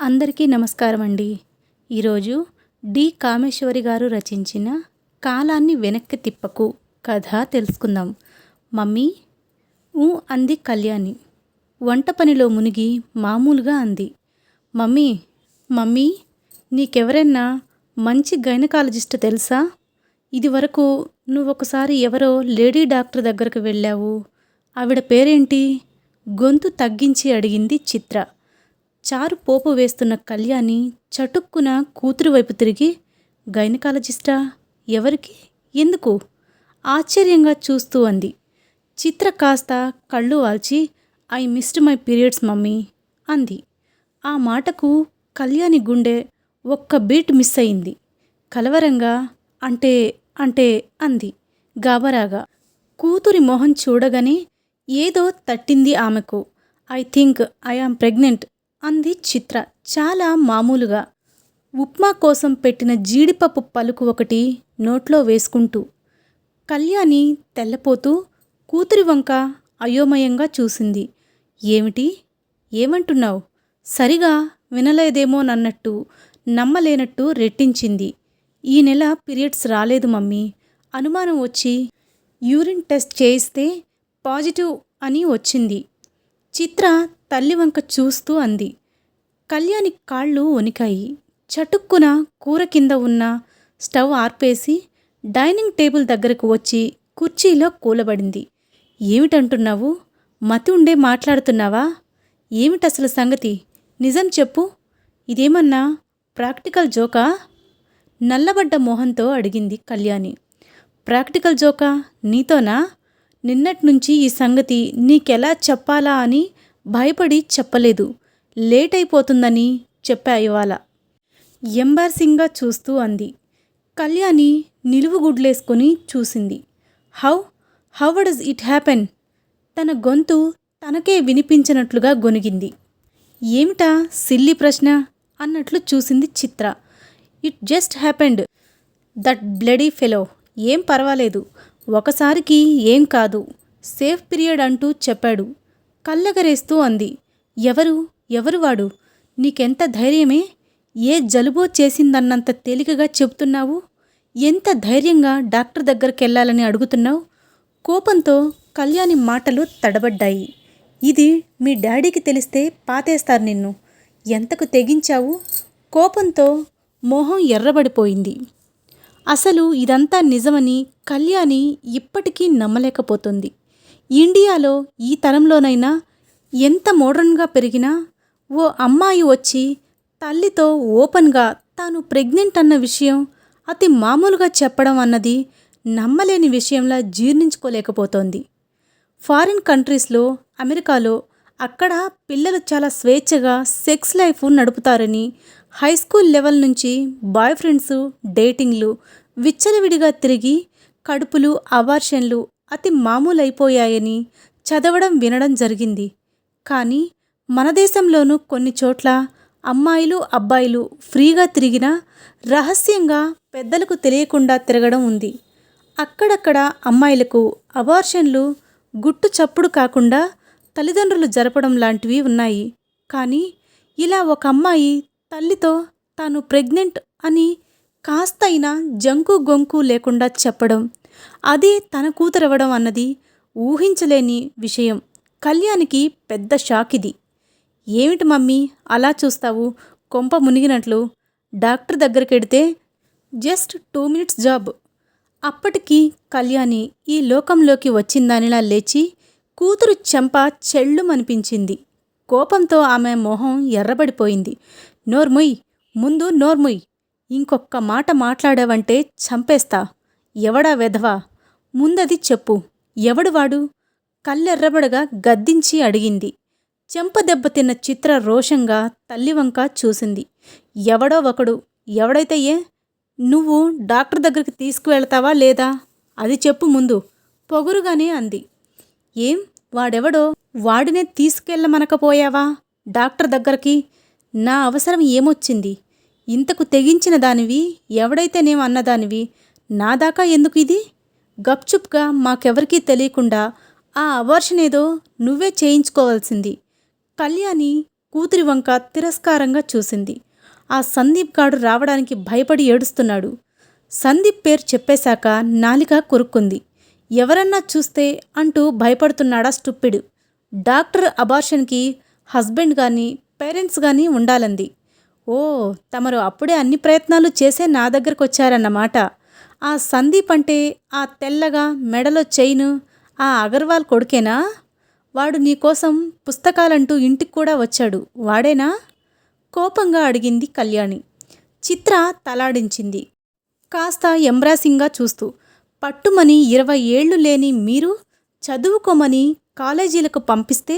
అందరికీ నమస్కారం అండి. ఈరోజు డి కామేశ్వరి గారు రచించిన కాలాన్ని వెనక్కి తిప్పకు కథ తెలుసుకుందాం. మమ్మీ అంది కళ్యాణి. వంట పనిలో మునిగి మామూలుగా అంది. మమ్మీ మమ్మీ నీకెవరైనా మంచి గైనకాలజిస్ట్ తెలుసా? ఇదివరకు నువ్వొకసారి ఎవరో లేడీ డాక్టర్ దగ్గరకు వెళ్ళావు. ఆవిడ పేరేంటి? గొంతు తగ్గించి అడిగింది చిత్ర. చారు పోపు వేస్తున్న కళ్యాణి చటుక్కున కూతురు వైపు తిరిగి, గైనకాలజిస్టా? ఎవరికి? ఎందుకు? ఆశ్చర్యంగా చూస్తూ అంది. చిత్ర కాస్త కళ్ళు వాల్చి, I missed my periods mummy అంది. ఆ మాటకు కళ్యాణి గుండె ఒక్క బీట్ మిస్ అయింది. కలవరంగా అంటే అంటే అంది గాబరాగా. కూతురి మొహం చూడగానే ఏదో తట్టింది ఆమెకు. I think I am pregnant అంది చిత్ర చాలా మామూలుగా. ఉప్మా కోసం పెట్టిన జీడిపప్పు పలుకు ఒకటి నోట్లో వేసుకుంటూ. కళ్యాణి తెల్లపోతూ కూతురి వంక అయోమయంగా చూసింది. ఏమిటి? ఏమంటున్నావు? సరిగా వినలేదేమోనన్నట్టు, నమ్మలేనట్టు రెట్టించింది. ఈ నెల పీరియడ్స్ రాలేదు మమ్మీ. అనుమానం వచ్చి యూరిన్ టెస్ట్ చేయిస్తే పాజిటివ్ అని వచ్చింది. చిత్ర తల్లి వంక చూస్తూ అంది. కళ్యాణి కాళ్ళు వణికాయి. చటుక్కున కూర కింద ఉన్న స్టవ్ ఆర్పేసి డైనింగ్ టేబుల్ దగ్గరకు వచ్చి కుర్చీలో కూలబడింది. ఏమిటంటున్నావు? మతి ఉండే మాట్లాడుతున్నావా? ఏమిటసలు సంగతి? నిజం చెప్పు. ఇదేమన్నా ప్రాక్టికల్ జోకా? నల్లబడ్డ మొహంతో అడిగింది కళ్యాణి. ప్రాక్టికల్ జోకా? నీతోనా? నిన్నట్నుంచి ఈ సంగతి నీకెలా చెప్పాలా అని భయపడి చెప్పలేదు. లేట్ అయిపోతుందని చెప్పా ఇవాళ. ఎంబార్సింగ్గా చూస్తూ అంది. కళ్యాణి నిలువుగుడ్లేసుకొని చూసింది. How does it happen? తన గొంతు తనకే వినిపించినట్లుగా గొనిగింది. ఏమిటా సిల్లీ ప్రశ్న అన్నట్లు చూసింది Chitra. It just happened. That bloody fellow. ఏం పర్వాలేదు. ఒకసారికి ఏం కాదు. సేఫ్ పీరియడ్ అంటూ చెప్పాడు. కళ్ళెగరేస్తూ అంది. ఎవరు వాడు? నీకెంత ధైర్యమే? ఏ జలుబో చేసిందన్నంత తేలికగా చెబుతున్నావు? ఎంత ధైర్యంగా డాక్టర్ దగ్గరకెళ్ళాలని అడుగుతున్నావు? కోపంతో కళ్యాణి మాటలు తడబడ్డాయి. ఇది మీ డాడీకి తెలిస్తే పాతేస్తారు నిన్ను. ఎంతకు తెగించావు? కోపంతో మొహం ఎర్రబడిపోయింది. అసలు ఇదంతా నిజమని కళ్యాణి ఇప్పటికీ నమ్మలేకపోతుంది. ఇండియాలో ఈ తరంలోనైనా ఎంత మోడర్న్గా పెరిగినా ఓ అమ్మాయి వచ్చి తల్లితో ఓపెన్గా తాను ప్రెగ్నెంట్ అన్న విషయం అతి మామూలుగా చెప్పడం అన్నది నమ్మలేని విషయంలా జీర్ణించుకోలేకపోతోంది. ఫారిన్ కంట్రీస్లో, అమెరికాలో అక్కడ పిల్లలు చాలా స్వేచ్ఛగా సెక్స్ లైఫ్ నడుపుతారని, హై స్కూల్ లెవెల్ నుంచి బాయ్ ఫ్రెండ్స్, డేటింగ్లు విచ్చలవిడిగా తిరిగి కడుపులు, అబార్షన్లు అతి మామూలైపోయాయని చదవడం, వినడం జరిగింది. కానీ మన దేశంలోనూ కొన్ని చోట్ల అమ్మాయిలు, అబ్బాయిలు ఫ్రీగా తిరిగినా రహస్యంగా పెద్దలకు తెలియకుండా తిరగడం ఉంది. అక్కడక్కడ అమ్మాయిలకు అబార్షన్లు గుట్టు చప్పుడు కాకుండా తల్లిదండ్రులు జరపడం లాంటివి ఉన్నాయి. కానీ ఇలా ఒక అమ్మాయి తల్లితో తాను ప్రెగ్నెంట్ అని కాస్తైనా జంకు గొంకు లేకుండా చెప్పడం, అదే తన కూతురవడం అన్నది ఊహించలేని విషయం. కళ్యాణికి పెద్ద షాక్ ఇది. ఏమిటి మమ్మీ అలా చూస్తావు? కొంప మునిగినట్లు. డాక్టర్ దగ్గరికెడితే జస్ట్ 2 minutes జాబ్. అప్పటికి కళ్యాణి ఈ లోకంలోకి వచ్చిందానిలా లేచి కూతురు చెంప చెళ్ళుమనిపించింది. కోపంతో ఆమె మొహం ఎర్రబడిపోయింది. నోర్ముయ్, ముందు నోర్ముయ్. ఇంకొక్క మాట మాట్లాడావంటే చంపేస్తా. ఎవడా వెధవా? ముందది చెప్పు. ఎవడు వాడు? కళ్ళెర్రబడగా గద్దించి అడిగింది. చెంప దెబ్బతిన్న చిత్ర రోషంగా తల్లివంక చూసింది. ఎవడో ఒకడు. ఎవడైతే ఏ? నువ్వు డాక్టర్ దగ్గరికి తీసుకువెళ్తావా లేదా? అది చెప్పు ముందు పొగురుగానే అంది. ఏం? వాడెవడో వాడినే తీసుకెళ్ళమనకపోయావా డాక్టర్ దగ్గరికి? నా అవసరం ఏమొచ్చింది? ఇంతకు తెగించిన దానివి, ఎవడైతేనేం అన్నదానివి, నా దాకా ఎందుకు ఇది? గప్చుప్గా మాకెవరికీ తెలియకుండా ఆ అబార్షన్ ఏదో నువ్వే చేయించుకోవాల్సింది. కళ్యాణి కూతురి వంక తిరస్కారంగా చూసింది. ఆ సందీప్ గాడు రావడానికి భయపడి ఏడుస్తున్నాడు. సందీప్ పేరు చెప్పేశాక నాలిక కొరుక్కుంది. ఎవరన్నా చూస్తే అంటూ భయపడుతున్నాడా స్టూపిడ్. డాక్టర్ అబార్షన్కి హస్బెండ్ కానీ పేరెంట్స్ కానీ ఉండాలంది. ఓ, తమరు అప్పుడే అన్ని ప్రయత్నాలు చేసే నా దగ్గరకు వచ్చారన్నమాట. ఆ సందీప్ అంటే ఆ తెల్లగా మెడలో చైను ఆ అగర్వాల్ కొడుకేనా? వాడు నీకోసం పుస్తకాలంటూ ఇంటికి కూడా వచ్చాడు, వాడేనా? కోపంగా అడిగింది కళ్యాణి. చిత్ర తలాడించింది, కాస్త ఎంబ్రాసింగ్గా చూస్తూ. పట్టుమని 20 ఏళ్ళు లేని మీరు చదువుకోమని కాలేజీలకు పంపిస్తే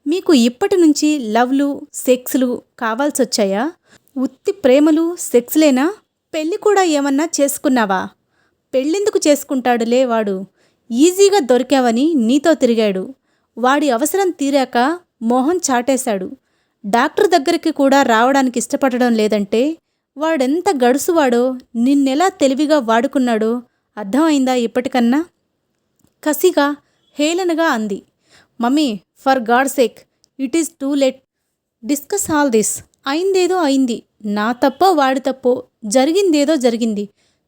మీకు ఇప్పటి నుంచి లవ్లు సెక్స్లు కావాల్సొచ్చాయా? ఉత్తి ప్రేమలు సెక్స్లేనా? పెళ్ళి కూడా ఏమన్నా చేసుకున్నావా? పెళ్ళెందుకు చేసుకుంటాడులే వాడు. ఈజీగా దొరికావని నీతో తిరిగాడు. వాడి అవసరం తీరాక మోహం చాటేశాడు. డాక్టర్ దగ్గరికి కూడా రావడానికి ఇష్టపడడం లేదంటే వాడెంత గడుసువాడో, నిన్నెలా తెలివిగా వాడుకున్నాడో అర్థమైందా ఇప్పటికన్నా? కసిగా హేళనగా అంది. Mummy, for God sake, it is too late discuss all this. అయిందేదో అయింది. నా తప్పో వాడి తప్పో, జరిగిందేదో జరిగింది.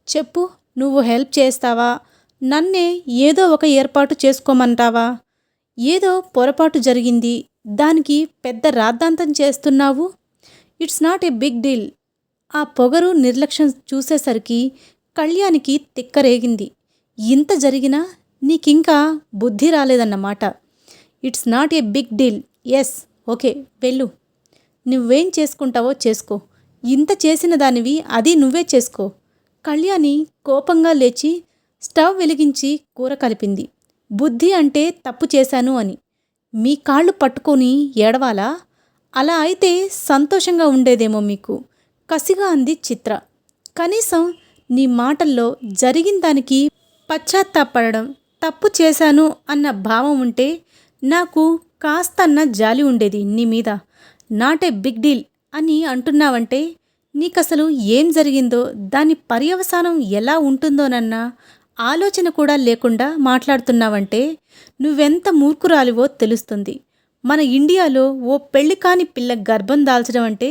చెప్పు, నువ్వు హెల్ప్ చేస్తావా? నన్నే ఏదో ఒక ఏర్పాటు చేసుకోమంటావా? ఏదో పొరపాటు జరిగింది, దానికి పెద్ద రాద్ధాంతం చేస్తున్నావు. It's not a big deal. ఆ పొగరు నిర్లక్ష్యం చూసేసరికి కళ్యాణికి తిక్కరేగింది. ఇంత జరిగినా నీకింకా బుద్ధి రాలేదన్నమాట. It's not a big deal. Yes, okay, వెళ్ళు. నువ్వేం చేసుకుంటావో చేసుకో. ఇంత చేసిన దానివి అది నువ్వే చేసుకో. కళ్యాణి కోపంగా లేచి స్టవ్ వెలిగించి కూర కలిపింది. బుద్ధి అంటే తప్పు చేశాను అని మీ కాళ్ళు పట్టుకొని ఏడవాలా? అలా అయితే సంతోషంగా ఉండేదేమో మీకు, కసిగా అంది చిత్ర. కనీసం నీ మాటల్లో జరిగిన దానికి పశ్చాత్తాపడడం, తప్పు చేశాను అన్న భావం ఉంటే నాకు కాస్తన్న జాలి ఉండేది నీ మీద. నాట్ ఏ బిగ్ డీల్ అని అంటున్నావంటే నీకసలు ఏం జరిగిందో, దాని పర్యవసానం ఎలా ఉంటుందోనన్న ఆలోచన కూడా లేకుండా మాట్లాడుతున్నావంటే నువ్వెంత మూర్ఖురాలివో తెలుస్తుంది. మన ఇండియాలో ఓ పెళ్లి కాని పిల్ల గర్భం దాల్చడం అంటే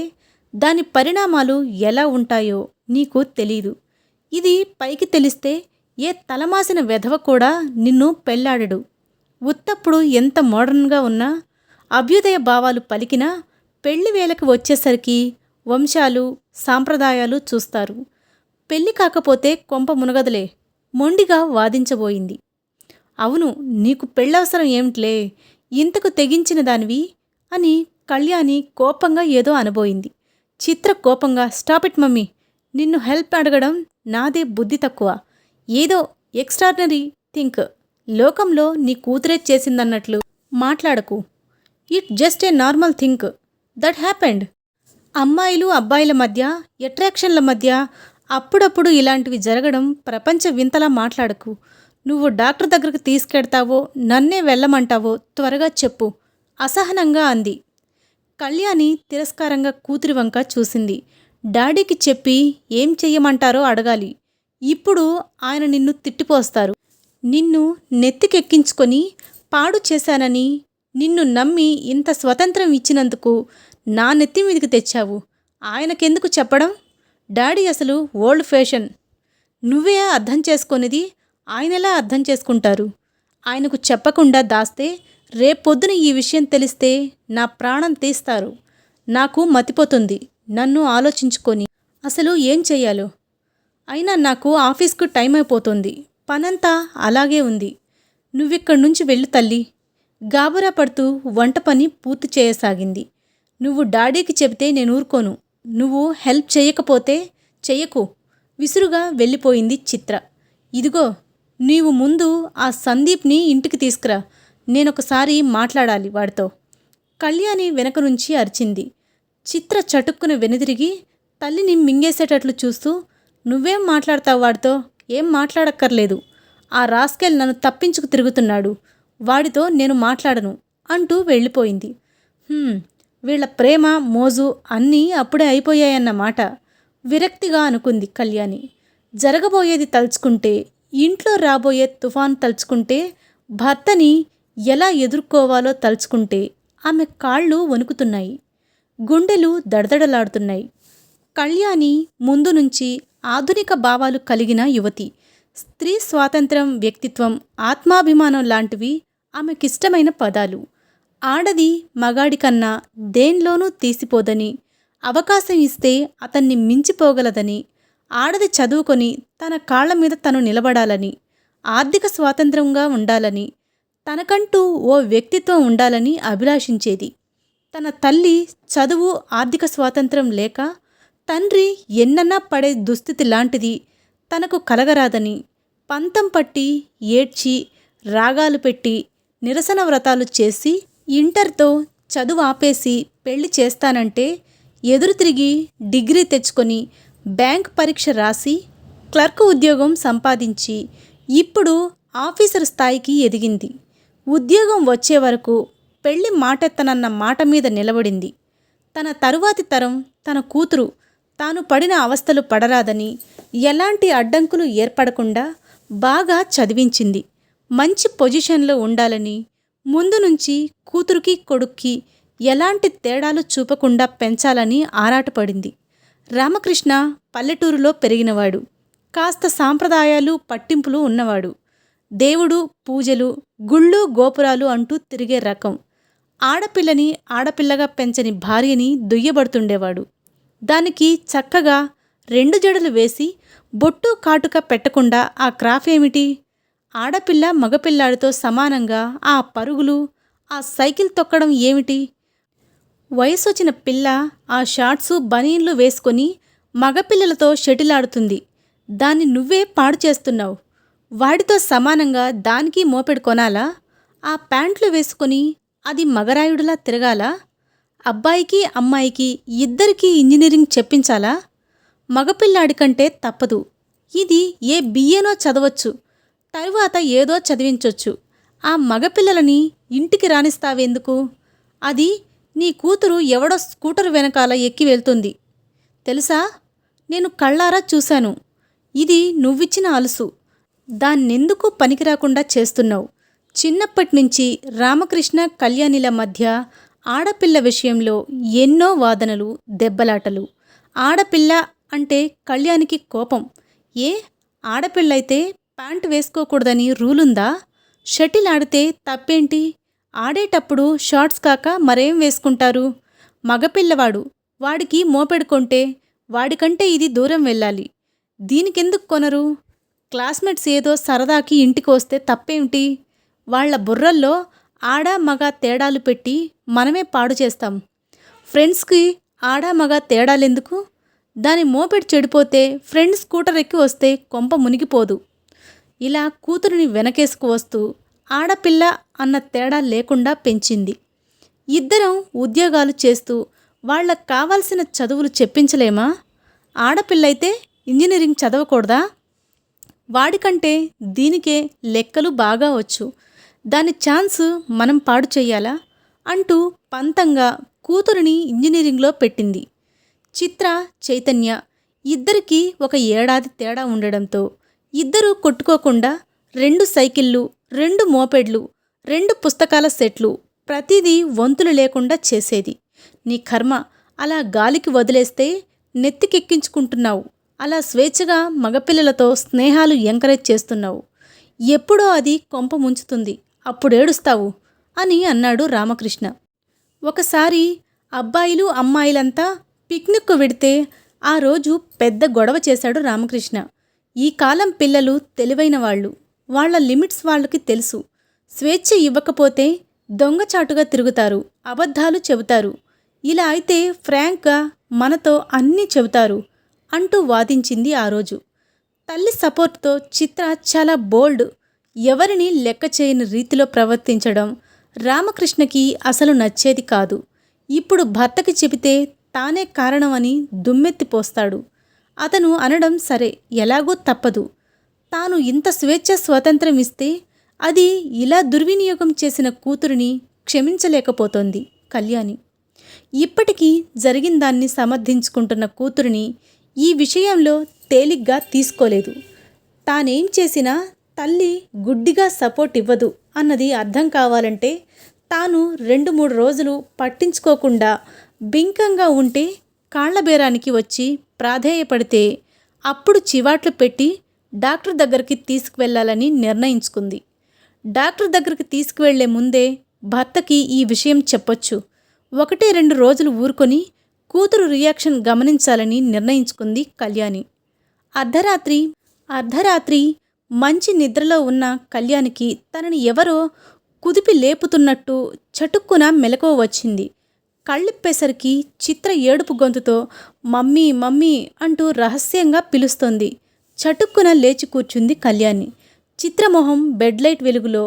దాని పరిణామాలు ఎలా ఉంటాయో నీకు తెలీదు. ఇది పైకి తెలిస్తే ఏ తలమాసిన వెధవ కూడా నిన్ను పెళ్లాడడు. ఉత్తప్పుడు ఎంత మోడర్న్గా ఉన్నా, అభ్యుదయ భావాలు పలికినా పెళ్లి వేళకి వచ్చేసరికి వంశాలు సాంప్రదాయాలు చూస్తారు. పెళ్లి కాకపోతే కొంప మునగదులే, మొండిగా వాదించబోయింది. అవును, నీకు పెళ్ళవసరం ఏమిట్లే, ఇంతకు తెగించిన దానివి అని కళ్యాణి కోపంగా ఏదో అనబోయింది. చిత్ర కోపంగా, స్టాప్ ఇట్ మమ్మీ, నిన్ను హెల్ప్ అడగడం నాదే బుద్ధి తక్కువ. ఏదో ఎక్స్ట్రాడినరీ థింక్ లోకంలో నీ కూతురే చేసిందన్నట్లు మాట్లాడకు. It just a normal think that happened. అమ్మాయిలు అబ్బాయిల మధ్య, అట్రాక్షన్ల మధ్య అప్పుడప్పుడు ఇలాంటివి జరగడం ప్రపంచ వింతలా మాట్లాడకు. నువ్వు డాక్టర్ దగ్గరకు తీసుకెడతావో నన్నే వెళ్ళమంటావో త్వరగా చెప్పు, అసహనంగా అంది. కళ్యాణి తిరస్కారంగా కూతురి వంక చూసింది. డాడీకి చెప్పి ఏం చెయ్యమంటారో అడగాలి. ఇప్పుడు ఆయన నిన్ను తిట్టిపోస్తారు. నిన్ను నెత్తికెక్కించుకొని పాడు చేశానని నిన్ను నమ్మి ఇంత స్వతంత్రం ఇచ్చినందుకు నా నెత్తి మీదకి తెచ్చావు. ఆయనకెందుకు చెప్పడం? డాడీ అసలు ఓల్డ్ ఫ్యాషన్. నువ్వే అర్థం చేసుకొనిది ఆయనెలా అర్థం చేసుకుంటారు? ఆయనకు చెప్పకుండా దాస్తే రేపొద్దున ఈ విషయం తెలిస్తే నా ప్రాణం తీస్తారు. నాకు మతిపోతుంది నన్ను ఆలోచించుకొని అసలు ఏం చెయ్యాలో. అయినా నాకు ఆఫీస్కు టైం అయిపోతుంది, పనంతా అలాగే ఉంది. నువ్విక్కడి నుంచి వెళ్ళు తల్లి. గాబరా పడుతూ వంట పని పూర్తి చేయసాగింది. నువ్వు డాడీకి చెబితే నేను ఊరుకోను. నువ్వు హెల్ప్ చేయకపోతే చెయ్యకు, విసురుగా వెళ్ళిపోయింది చిత్ర. ఇదిగో, నీవు ముందు ఆ సందీప్ని ఇంటికి తీసుకురా, నేనొకసారి మాట్లాడాలి వాడితో. కళ్యాణి వెనక నుంచి అరిచింది. చిత్ర చటుక్కున వెనుదిరిగి తల్లిని మింగేసేటట్లు చూస్తూ, నువ్వేం మాట్లాడతావు వాడితో? ఏం మాట్లాడక్కర్లేదు. ఆ రాస్కెల్ నన్ను తప్పించుకు తిరుగుతున్నాడు, వాడితో నేను మాట్లాడను అంటూ వెళ్ళిపోయింది. వీళ్ల ప్రేమ మోజు అన్నీ అప్పుడే అయిపోయాయన్నమాట విరక్తిగా అనుకుంది కళ్యాణి. జరగబోయేది తలుచుకుంటే, ఇంట్లో రాబోయే తుఫాను తలుచుకుంటే, భర్తని ఎలా ఎదుర్కోవాలో తలుచుకుంటే ఆమె కాళ్ళు వణుకుతున్నాయి. గుండెలు దడదడలాడుతున్నాయి. కళ్యాణి ముందు నుంచి ఆధునిక భావాలు కలిగిన యువతి. స్త్రీ స్వాతంత్రం, వ్యక్తిత్వం, ఆత్మాభిమానం లాంటివి ఆమెకిష్టమైన పదాలు. ఆడది మగాడి కన్నా దేన్లోనూ తీసిపోదని, అవకాశం ఇస్తే అతన్ని మించిపోగలదని, ఆడది చదువుకొని తన కాళ్ల మీద తను నిలబడాలని, ఆర్థిక స్వాతంత్రంగా ఉండాలని, తనకంటూ ఓ వ్యక్తిత్వం ఉండాలని అభిలాషించేది. తన తల్లి చదువు, ఆర్థిక స్వాతంత్రం లేక తండ్రి ఎన్నన్నా పడే దుస్థితి లాంటిది తనకు కలగరాదని, పంతం పట్టి ఏడ్చి రాగాలు పెట్టి నిరసన వ్రతాలు చేసి ఇంటర్తో చదువు ఆపేసి పెళ్లి చేస్తానంటే ఎదురు తిరిగి డిగ్రీ తెచ్చుకొని బ్యాంక్ పరీక్ష రాసి క్లర్క్ ఉద్యోగం సంపాదించి ఇప్పుడు ఆఫీసర్ స్థాయికి ఎదిగింది. ఉద్యోగం వచ్చే వరకు పెళ్లి మాటెత్తనన్న మాట మీద నిలబడింది. తన తరువాతి తరం, తన కూతురు తాను పడిన అవస్థలు పడరాదని, ఎలాంటి అడ్డంకులు ఏర్పడకుండా బాగా చదివించింది. మంచి పొజిషన్లో ఉండాలని, ముందు నుంచి కూతురుకి కొడుక్కి ఎలాంటి తేడాలు చూపకుండా పెంచాలని ఆరాటపడింది. రామకృష్ణ పల్లెటూరులో పెరిగినవాడు. కాస్త సాంప్రదాయాలు, పట్టింపులు ఉన్నవాడు. దేవుడు, పూజలు, గుళ్ళు, గోపురాలు అంటూ తిరిగే రకం. ఆడపిల్లని ఆడపిల్లగా పెంచని భార్యని దుయ్యబడుతుండేవాడు. దానికి చక్కగా 2 జడలు వేసి బొట్టు కాటుక పెట్టకుండా ఆ క్రాఫ్ ఏమిటి? ఆడపిల్ల మగపిల్లాడితో సమానంగా ఆ పరుగులు, ఆ సైకిల్ తొక్కడం ఏమిటి? వయసొచ్చిన పిల్ల ఆ షార్ట్సు, బనీన్లు వేసుకొని మగపిల్లలతో షటిలాడుతుంది. దాన్ని నువ్వే పాడు చేస్తున్నావు. వాడితో సమానంగా దానికి మోపెడు కొనాలా? ఆ ప్యాంట్లు వేసుకొని అది మగరాయుడులా తిరగాలా? అబ్బాయికి అమ్మాయికి ఇద్దరికీ ఇంజనీరింగ్ చెప్పించాలా? మగపిల్లాడి కంటే తప్పదు. ఇది ఏ బిఏనో చదవచ్చు, తరువాత ఏదో చదివించొచ్చు. ఆ మగపిల్లలని ఇంటికి రానిస్తావెందుకు? అది నీ కూతురు ఎవడో స్కూటర్ వెనకాల ఎక్కి వెళ్తుంది తెలుసా? నేను కళ్ళారా చూశాను. ఇది నువ్విచ్చిన అలుసు. దాన్నెందుకు పనికిరాకుండా చేస్తున్నావు? చిన్నప్పటినుంచి రామకృష్ణ, కళ్యాణిల మధ్య ఆడపిల్ల విషయంలో ఎన్నో వాదనలు, దెబ్బలాటలు. ఆడపిల్ల అంటే కళ్యాణికి కోపం. ఏ ఆడపిల్లైతే ప్యాంటు వేసుకోకూడదని రూలుందా? షటిల్ ఆడితే తప్పేంటి? ఆడేటప్పుడు షార్ట్స్ కాక మరేం వేసుకుంటారు? మగపిల్లవాడు, వాడికి మోపెడు కొంటే వాడికంటే ఇది దూరం వెళ్ళాలి. దీనికెందుకు కొనరు? క్లాస్మేట్స్ ఏదో సరదాకి ఇంటికి వస్తే తప్పేమిటి? వాళ్ల బుర్రల్లో ఆడ మగ తేడాలు పెట్టి మనమే పాడు చేస్తాం. ఫ్రెండ్స్కి ఆడ మగ తేడాలెందుకు? దాని మోపెడు చెడిపోతే ఫ్రెండ్ స్కూటర్ ఎక్కి వస్తే కొంప మునిగిపోదు. ఇలా కూతురిని వెనకేసుకు వస్తూ ఆడపిల్ల అన్న తేడా లేకుండా పెంచింది. ఇద్దరం ఉద్యోగాలు చేస్తూ వాళ్లకు కావాల్సిన చదువులు చెప్పించలేమా? ఆడపిల్లైతే ఇంజనీరింగ్ చదవకూడదా? వాడికంటే దీనికే లెక్కలు బాగా వచ్చు. దాని ఛాన్స్ మనం పాడు చెయ్యాలా? అంటూ పంతంగా కూతురిని ఇంజనీరింగ్లో పెట్టింది. చిత్ర, చైతన్య ఇద్దరికీ 1 ఏడాది తేడా ఉండడంతో ఇద్దరూ కొట్టుకోకుండా 2 సైకిళ్ళు, 2 మోపెడ్లు, 2 పుస్తకాల సెట్లు, ప్రతిదీ వంతులు లేకుండా చేసేది. నీ కర్మ, అలా గాలికి వదిలేస్తే నెత్తికెక్కించుకుంటున్నావు. అలా స్వేచ్ఛగా మగపిల్లలతో స్నేహాలు ఎంకరేజ్ చేస్తున్నావు. ఎప్పుడో అది కొంప ముంచుతుంది, అప్పుడేడుస్తావు అని అన్నాడు రామకృష్ణ. ఒకసారి అబ్బాయిలు అమ్మాయిలంతా పిక్నిక్కు వెడితే ఆ రోజు పెద్ద గొడవ చేశాడు రామకృష్ణ. ఈ కాలం పిల్లలు తెలివైన వాళ్ళు. వాళ్ల లిమిట్స్ వాళ్ళకి తెలుసు. స్వేచ్ఛ ఇవ్వకపోతే దొంగచాటుగా తిరుగుతారు, అబద్ధాలు చెబుతారు. ఇలా అయితే ఫ్రాంక్గా మనతో అన్నీ చెబుతారు అంటూ వాదించింది ఆ రోజు. తల్లి సపోర్ట్తో చిత్ర చాలా బోల్డ్, ఎవరిని లెక్క చేయని రీతిలో ప్రవర్తించడం రామకృష్ణకి అసలు నచ్చేది కాదు. ఇప్పుడు భర్తకి చెబితే తానే కారణమని దుమ్మెత్తిపోస్తాడు. అతను అనడం సరే, ఎలాగో తప్పదు. తాను ఇంత స్వేచ్ఛ, స్వతంత్రం ఇస్తే అది ఇలా దుర్వినియోగం చేసిన కూతురిని క్షమించలేకపోతోంది కళ్యాణి. ఇప్పటికీ జరిగిందాన్ని సమర్థించుకుంటున్న కూతురిని ఈ విషయంలో తేలిగ్గా తీసుకోలేదు. తానేం చేసినా తల్లి గుడ్డిగా సపోర్ట్ ఇవ్వదు అన్నది అర్థం కావాలంటే తాను 2-3 రోజులు పట్టించుకోకుండా బింకంగా ఉంటే కాళ్లబేరానికి వచ్చి ప్రాధేయపడితే అప్పుడు చివాట్లు పెట్టి డాక్టర్ దగ్గరికి తీసుకువెళ్ళాలని నిర్ణయించుకుంది. డాక్టర్ దగ్గరికి తీసుకువెళ్లే ముందే భర్తకి ఈ విషయం చెప్పొచ్చు. 1-2 రోజులు ఊరుకొని కూతురు రియాక్షన్ గమనించాలని నిర్ణయించుకుంది కళ్యాణి. అర్ధరాత్రి మంచి నిద్రలో ఉన్న కళ్యాణికి తనని ఎవరో కుదిపి లేపుతున్నట్టు చటుక్కున మెలకువ వచ్చింది. కళ్ళిప్పేసరికి చిత్ర ఏడుపు గొంతుతో మమ్మీ మమ్మీ అంటూ రహస్యంగా పిలుస్తోంది. చటుక్కున లేచి కూర్చుంది కళ్యాణి. చిత్రమొహం బెడ్లైట్ వెలుగులో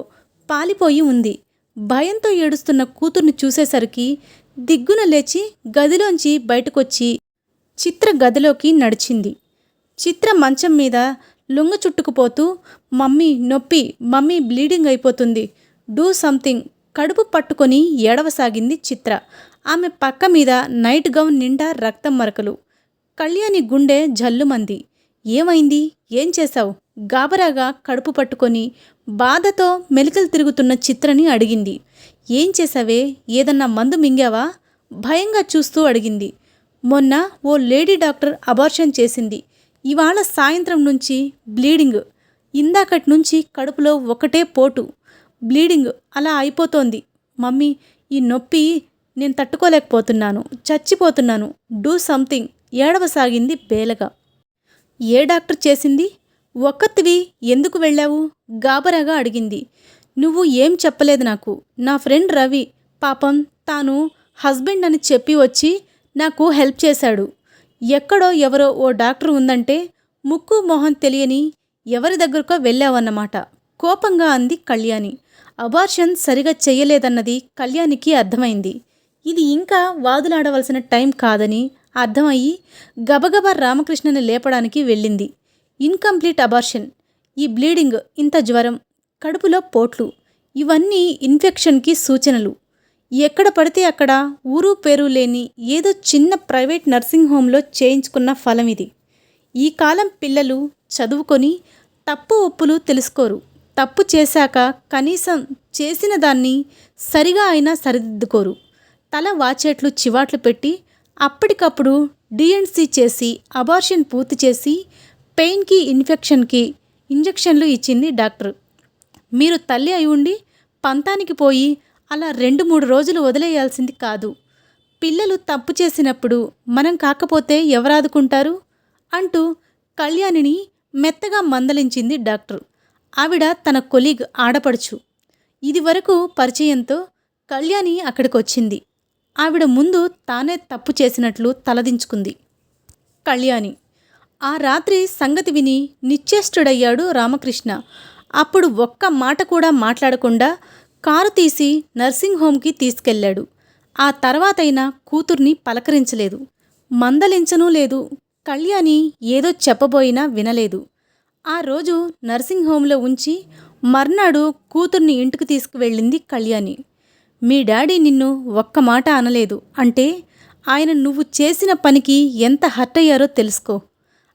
పాలిపోయి ఉంది. భయంతో ఏడుస్తున్న కూతుర్ని చూసేసరికి దిగ్గున లేచి గదిలోంచి బయటకొచ్చి చిత్ర గదిలోకి నడిచింది. చిత్ర మంచం మీద లొంగ చుట్టుకుపోతూ మమ్మీ నొప్పి, మమ్మీ బ్లీడింగ్ అయిపోతుంది, డూ సంథింగ్ కడుపు పట్టుకొని ఏడవసాగింది చిత్ర. ఆమె పక్క మీద నైట్ గౌన్ నిండా రక్తం మరకలు. కళ్యాణి గుండె జల్లుమంది. ఏమైంది, ఏం చేశావు? గాబరాగా కడుపు పట్టుకొని బాధతో మెలికలు తిరుగుతున్న చిత్రని అడిగింది. ఏం చేశావే, ఏదన్నా మందు మింగావా? భయంగా చూస్తూ అడిగింది. మొన్న ఓ లేడీ డాక్టర్ అబార్షన్ చేసింది. ఇవాళ సాయంత్రం నుంచి బ్లీడింగ్. ఇందాకటి నుంచి కడుపులో ఒకటే పోటు, బ్లీడింగ్ అలా అయిపోతోంది. మమ్మీ ఈ నొప్పి నేను తట్టుకోలేకపోతున్నాను, చచ్చిపోతున్నాను, డూ సంథింగ్ ఏడవసాగింది బేలగా. ఏ డాక్టర్ చేసింది? ఒక్కతివి ఎందుకు వెళ్ళావు? గాబరాగా అడిగింది. నువ్వు ఏం చెప్పలేదు నాకు. నా ఫ్రెండ్ రవి పాపం తాను హస్బెండ్ అని చెప్పి వచ్చి నాకు హెల్ప్ చేశాడు. ఎక్కడో ఎవరో ఓ డాక్టర్ ఉందంటే ముక్కు మొహం తెలియని ఎవరి దగ్గరకో వెళ్ళావన్నమాట కోపంగా అంది కళ్యాణి. అబార్షన్ సరిగా చెయ్యలేదన్నది కళ్యాణికి అర్థమైంది. ఇది ఇంకా వాదులాడవలసిన టైం కాదని అర్థమయ్యి గబగబా రామకృష్ణని లేపడానికి వెళ్ళింది. ఇన్కంప్లీట్ అబార్షన్, ఈ బ్లీడింగ్, ఇంత జ్వరం, కడుపులో పోట్లు, ఇవన్నీ ఇన్ఫెక్షన్కి సూచనలు. ఎక్కడ పడితే అక్కడ ఊరు పేరు లేని ఏదో చిన్న ప్రైవేట్ నర్సింగ్ హోంలో చేయించుకున్న ఫలం ఇది. ఈ కాలం పిల్లలు చదువుకొని తప్పు ఒప్పులు తెలుసుకోరు. తప్పు చేశాక కనీసం చేసిన దాన్ని సరిగా అయినా సరిదిద్దుకోరు. తల వాచేట్లు చివాట్లు పెట్టి అప్పటికప్పుడు డిఎన్సి చేసి అబార్షన్ పూర్తి చేసి పెయిన్కి ఇన్ఫెక్షన్కి ఇంజెక్షన్లు ఇచ్చింది డాక్టర్. మీరు తల్లి అయి ఉండి పంతానికి పోయి అలా 2-3 రోజులు వదిలేయాల్సింది కాదు. పిల్లలు తప్పు చేసినప్పుడు మనం కాకపోతే ఎవరాదుకుంటారు అంటూ కళ్యాణిని మెత్తగా మందలించింది డాక్టర్. ఆవిడ తన కొలీగ్ ఆడపడుచు. ఇదివరకు పరిచయంతో కళ్యాణి అక్కడికొచ్చింది. ఆవిడ ముందు తానే తప్పు చేసినట్లు తలదించుకుంది కళ్యాణి. ఆ రాత్రి సంగతి విని నిశ్చేష్టుడయ్యాడు రామకృష్ణ. అప్పుడు ఒక్క మాట కూడా మాట్లాడకుండా కారు తీసి నర్సింగ్ హోంకి తీసుకెళ్లాడు. ఆ తర్వాతైనా కూతుర్ని పలకరించలేదు, మందలించనూ లేదు. కళ్యాణి ఏదో చెప్పబోయినా వినలేదు. ఆ రోజు నర్సింగ్ హోంలో ఉంచి మర్నాడు కూతుర్ని ఇంటికి తీసుకువెళ్ళింది కళ్యాణి. మీ డాడీ నిన్ను ఒక్క మాట అనలేదు అంటే ఆయన నువ్వు చేసిన పనికి ఎంత హర్ట్ అయ్యారో తెలుసుకో.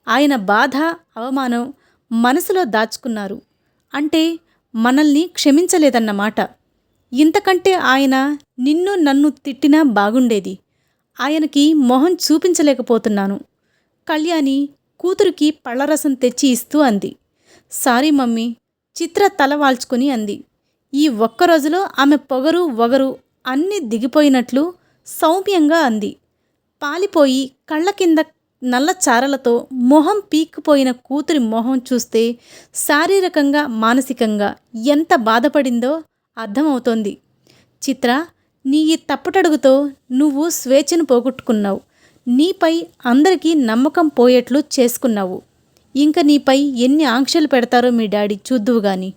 ఆయన బాధ, అవమానం మనసులో దాచుకున్నారు అంటే మనల్ని క్షమించలేదన్నమాట. ఇంతకంటే ఆయన నిన్ను నన్ను తిట్టినా బాగుండేది. ఆయనకి మొహం చూపించలేకపోతున్నాను. కళ్యాణి కూతురికి పళ్ళరసం తెచ్చి ఇస్తూ అంది. సారీ మమ్మీ, చిత్ర తల వాల్చుకొని అంది. ఈ ఒక్క రోజులో ఆమె పొగరు వగరు అన్నీ దిగిపోయినట్లు సౌమ్యంగా అంది. పాలిపోయి కళ్ళ కింద నల్ల చారలతో మొహం పీక్కుపోయిన కూతురి మొహం చూస్తే శారీరకంగా మానసికంగా ఎంత బాధపడిందో అర్థమవుతోంది. చిత్ర, నీ ఈ తప్పుటడుగుతో నువ్వు స్వేచ్ఛను పోగొట్టుకున్నావు. నీపై అందరికీ నమ్మకం పోయేట్లు చేసుకున్నావు. ఇంక నీపై ఎన్ని ఆంక్షలు పెడతారో మీ డాడీ చూద్దువు గాని.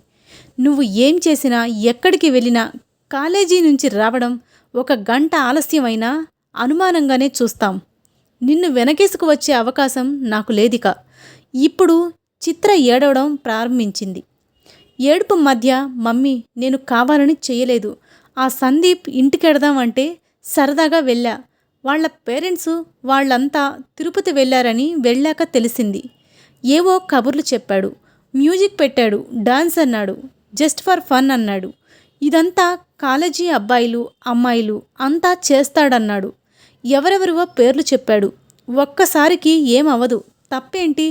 నువ్వు ఏం చేసినా, ఎక్కడికి వెళ్ళినా, కాలేజీ నుంచి రావడం 1 గంట ఆలస్యమైనా అనుమానంగానే చూస్తాం. నిన్ను వెనకేసుకు వచ్చే అవకాశం నాకు లేదిక. ఇప్పుడు చిత్ర ఏడవడం ప్రారంభించింది. ఏడుపు మధ్య మమ్మీ నేను కావాలని చేయలేదు. ఆ సందీప్ ఇంటికెడదాం అంటే సరదాగా వెళ్ళా. వాళ్ళ పేరెంట్సు వాళ్ళంతా తిరుపతి వెళ్ళారని వెళ్ళాక తెలిసింది. ఏవో కబుర్లు చెప్పాడు, మ్యూజిక్ పెట్టాడు, డాన్స్ అన్నాడు, జస్ట్ ఫర్ ఫన్ అన్నాడు. ఇదంతా కాలేజీ అబ్బాయిలు అమ్మాయిలు అంతా చేస్తాడన్నాడు. ఎవరెవరివో పేర్లు చెప్పాడు. ఒక్కసారికి ఏమవదు, తప్పేంటి,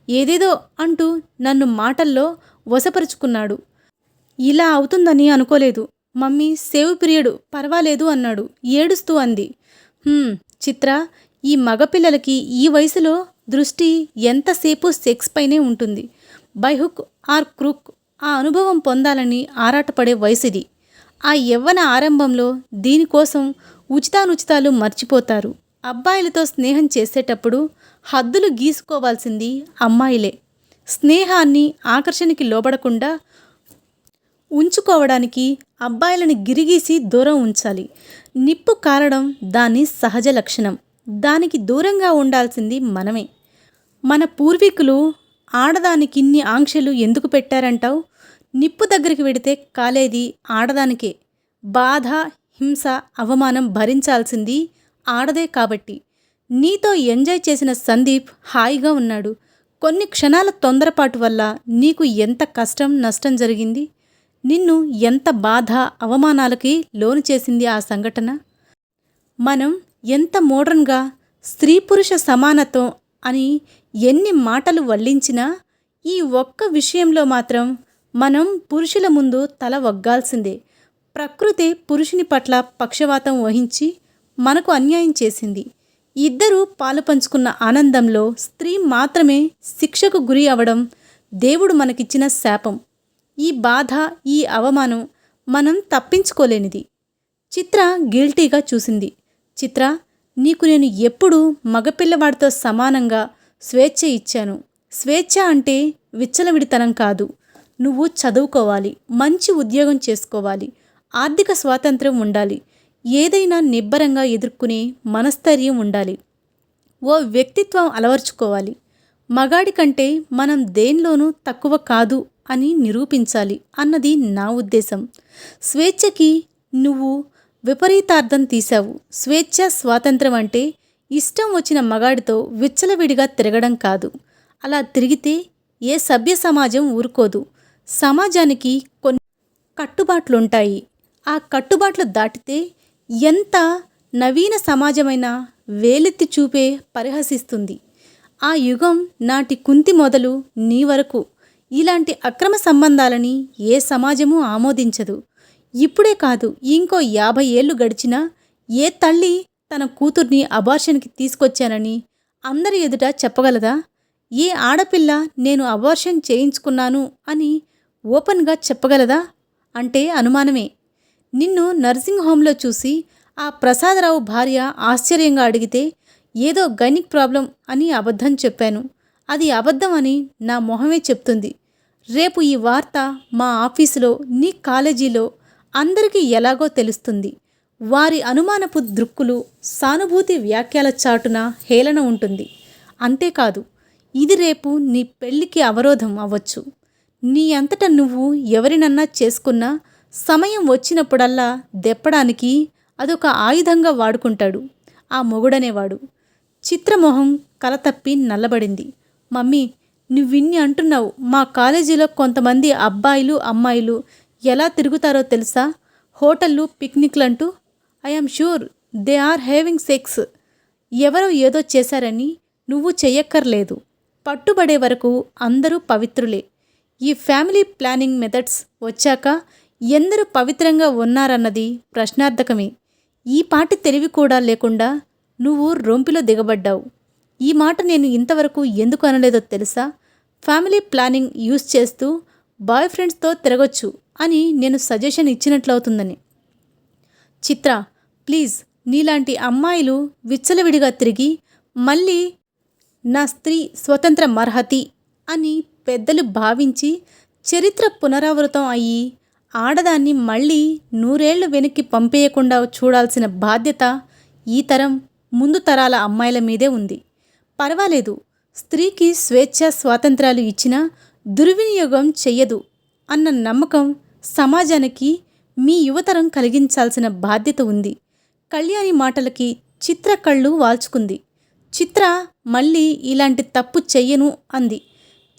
ఏదేదో అంటూ నన్ను మాటల్లో వశపరుచుకున్నాడు. ఇలా అవుతుందని అనుకోలేదు. మమ్మీ సేవ్ పీరియడ్ పర్వాలేదు అన్నాడు. ఏడుస్తూ అంది. చిత్ర, ఈ మగపిల్లలకి ఈ వయసులో దృష్టి ఎంతసేపు సెక్స్ పైనే ఉంటుంది. బై హుక్ ఆర్ క్రూక్ ఆ అనుభవం పొందాలని ఆరాటపడే వయసుది. ఆ యవ్వన ఆరంభంలో దీనికోసం ఉచితానుచితాలు మర్చిపోతారు. అబ్బాయిలతో స్నేహం చేసేటప్పుడు హద్దులు గీసుకోవాల్సింది అమ్మాయిలే. స్నేహాన్ని ఆకర్షణకి లోబడకుండా ఉంచుకోవడానికి అబ్బాయిలని గిరిగీసి దూరం ఉంచాలి. నిప్పు కారడం దాని సహజ లక్షణం. దానికి దూరంగా ఉండాల్సింది మనమే. మన పూర్వీకులు ఆడదానికిన్ని ఆంక్షలు ఎందుకు పెట్టారంటావు? నిప్పు దగ్గరికి వెడితే కాలేది ఆడదానికే. బాధ, హింస, అవమానం భరించాల్సింది ఆడదే కాబట్టి. నీతో ఎంజాయ్ చేసిన సందీప్ హాయిగా ఉన్నాడు. కొన్ని క్షణాల తొందరపాటు వల్ల నీకు ఎంత కష్టం, నష్టం జరిగింది. నిన్ను ఎంత బాధ, అవమానాలకి లోను చేసింది ఆ సంఘటన. మనం ఎంత మోడ్రన్గా స్త్రీ పురుష సమానత్వం అని ఎన్ని మాటలు వల్లించినా ఈ ఒక్క విషయంలో మాత్రం మనం పురుషుల ముందు తల వగ్గాల్సిందే. ప్రకృతి పురుషుని పట్ల పక్షవాతం వహించి మనకు అన్యాయం చేసింది. ఇద్దరూ పాలు పంచుకున్న ఆనందంలో స్త్రీ మాత్రమే శిక్షకు గురి అవడం దేవుడు మనకిచ్చిన శాపం. ఈ బాధ, ఈ అవమానం మనం తప్పించుకోలేనిది. చిత్ర గిల్టీగా చూసింది. చిత్ర, నీకు నేను ఎప్పుడూ మగపిల్లవాడితో సమానంగా స్వేచ్ఛ ఇచ్చాను. స్వేచ్ఛ అంటే విచ్చలవిడితనం కాదు. నువ్వు చదువుకోవాలి, మంచి ఉద్యోగం చేసుకోవాలి, ఆర్థిక స్వాతంత్రం ఉండాలి, ఏదైనా నిబ్బరంగా ఎదుర్కొనే మనస్థైర్యం ఉండాలి, ఓ వ్యక్తిత్వం అలవర్చుకోవాలి. మగాడి కంటే మనం దేనిలోనూ తక్కువ కాదు అని నిరూపించాలి అన్నది నా ఉద్దేశం. స్వేచ్ఛకి నువ్వు విపరీతార్థం తీశావు. స్వేచ్ఛ, స్వాతంత్రం అంటే ఇష్టం వచ్చిన మగాడితో విచ్చలవిడిగా తిరగడం కాదు. అలా తిరిగితే ఏ సభ్య సమాజం ఊరుకోదు. సమాజానికి కొన్ని కట్టుబాట్లుంటాయి. ఆ కట్టుబాట్లు దాటితే ఎంత నవీన సమాజమైనా వేలెత్తి చూపే పరిహసిస్తుంది. ఆ యుగం నాటి కుంతి మొదలు నీ వరకు ఇలాంటి అక్రమ సంబంధాలని ఏ సమాజమూ ఆమోదించదు. ఇప్పుడే కాదు, ఇంకో 50 ఏళ్ళు గడిచినా ఏ తల్లి తన కూతుర్ని అబార్షన్కి తీసుకొచ్చానని అందరి ఎదుట చెప్పగలదా? ఏ ఆడపిల్ల నేను అబార్షన్ చేయించుకున్నాను అని ఓపెన్గా చెప్పగలదా? అంటే అనుమానమే. నిన్ను నర్సింగ్ హోంలో చూసి ఆ ప్రసాదరావు భార్య ఆశ్చర్యంగా అడిగితే ఏదో గైనిక్ ప్రాబ్లం అని అబద్ధం చెప్పాను. అది అబద్ధం అని నా మొహమే చెప్తుంది. రేపు ఈ వార్త మా ఆఫీసులో, నీ కాలేజీలో అందరికీ ఎలాగో తెలుస్తుంది. వారి అనుమానపు దృక్కులు, సానుభూతి వ్యాఖ్యల చాటున హేళన ఉంటుంది. అంతేకాదు, ఇది రేపు నీ పెళ్ళికి అవరోధం అవ్వచ్చు. నీ అంతట నువ్వు ఎవరినన్నా చేసుకున్నా సమయం వచ్చినప్పుడల్లా దెప్పడానికి అదొక ఆయుధంగా వాడుకుంటాడు ఆ మొగుడనేవాడు. చిత్రమొహం కలతప్పి నల్లబడింది. మమ్మీ, నువ్విన్ని అంటున్నావు. మా కాలేజీలో కొంతమంది అబ్బాయిలు, అమ్మాయిలు ఎలా తిరుగుతారో తెలుసా? హోటళ్ళు, పిక్నిక్లంటూ. I'm sure they are having sex. ఎవరో ఏదో చేశారని నువ్వు చెయ్యక్కర్లేదు. పట్టుబడే వరకు అందరూ పవిత్రులే. ఈ ఫ్యామిలీ ప్లానింగ్ మెథడ్స్ వచ్చాక ఎందరూ పవిత్రంగా ఉన్నారన్నది ప్రశ్నార్థకమే. ఈ పాటి తెలివి కూడా లేకుండా నువ్వు రొంపిలో దిగబడ్డావు. ఈ మాట నేను ఇంతవరకు ఎందుకు అనలేదో తెలుసా? ఫ్యామిలీ ప్లానింగ్ యూజ్ చేస్తూ బాయ్ ఫ్రెండ్స్తో తిరగొచ్చు అని నేను సజెషన్ ఇచ్చినట్లవుతుందని. చిత్ర, ప్లీజ్, నీలాంటి అమ్మాయిలు విచ్చలవిడిగా తిరిగి మళ్ళీ నా స్త్రీ స్వతంత్ర మర్హతి అని పెద్దలు భావించి చరిత్ర పునరావృతం అయ్యి ఆడదాన్ని మళ్ళీ 100 ఏళ్లు వెనక్కి పంపేయకుండా చూడాల్సిన బాధ్యత ఈ తరం, ముందు తరాల అమ్మాయిల మీదే ఉంది. పర్వాలేదు, స్త్రీకి స్వేచ్ఛ, స్వాతంత్రాలు ఇచ్చినా దుర్వినియోగం చెయ్యదు అన్న నమ్మకం సమాజానికి మీ యువతరం కలిగించాల్సిన బాధ్యత ఉంది. కళ్యాణి మాటలకి చిత్ర కళ్ళు వాల్చుకుంది. చిత్ర మళ్ళీ ఇలాంటి తప్పు చెయ్యను అంది.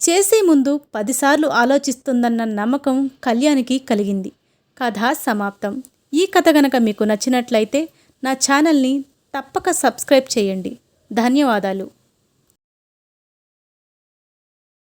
చేసే ముందు 10 సార్లు ఆలోచిస్తుందన్న నమ్మకం కళ్యాణికి కలిగింది. కథ సమాప్తం. ఈ కథ గనక మీకు నచ్చినట్లయితే నా ఛానల్ని తప్పక సబ్స్క్రైబ్ చేయండి. ధన్యవాదాలు.